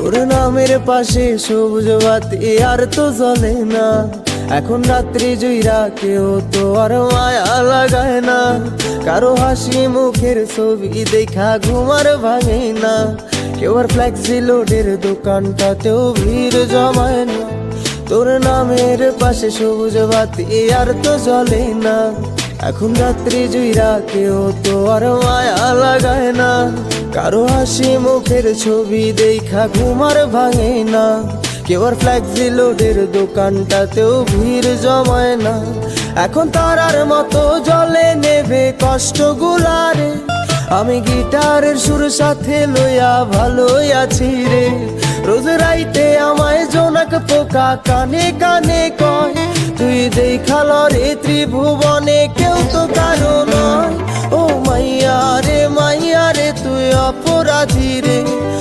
তোর নামের পাশে সবুজ বাতি আর তো জ্বলে না। এখন রাত্রি জুইরা কেউ তো আর মায়া লাগায় না। কারো হাসি মুখের ছবি দেখা ঘুমার ভাঙে না। কেউ আর ফ্লেক্সি লোডের দোকানটাতেও ভিড় জমায় না। তোর নামের পাশে সবুজ বাতি আর তো জ্বলে না। এখন রাত্রি জুইরা কেউ তো আর মায়া লাগায় না। কারো হাসি মুখের ছবি দেখা ঘুমার ভাঙে না। কেউ আর ফ্লেক্সি লোডের দোকানটাতেও ভিড় জমায় না। এখন তারার মতো জলে নেবে কষ্টগুলারে। আমি গিটারের সুর সাথে লইয়া ভালোই আছি রে। রোজ রাইতে আমায় জোনাক পোকা কানে কানে কয়, তুই দেখাল রে ত্রিভুবনে কেউ তো কারো নয়। ও মাইয়া রে তুই অপরাধী রে।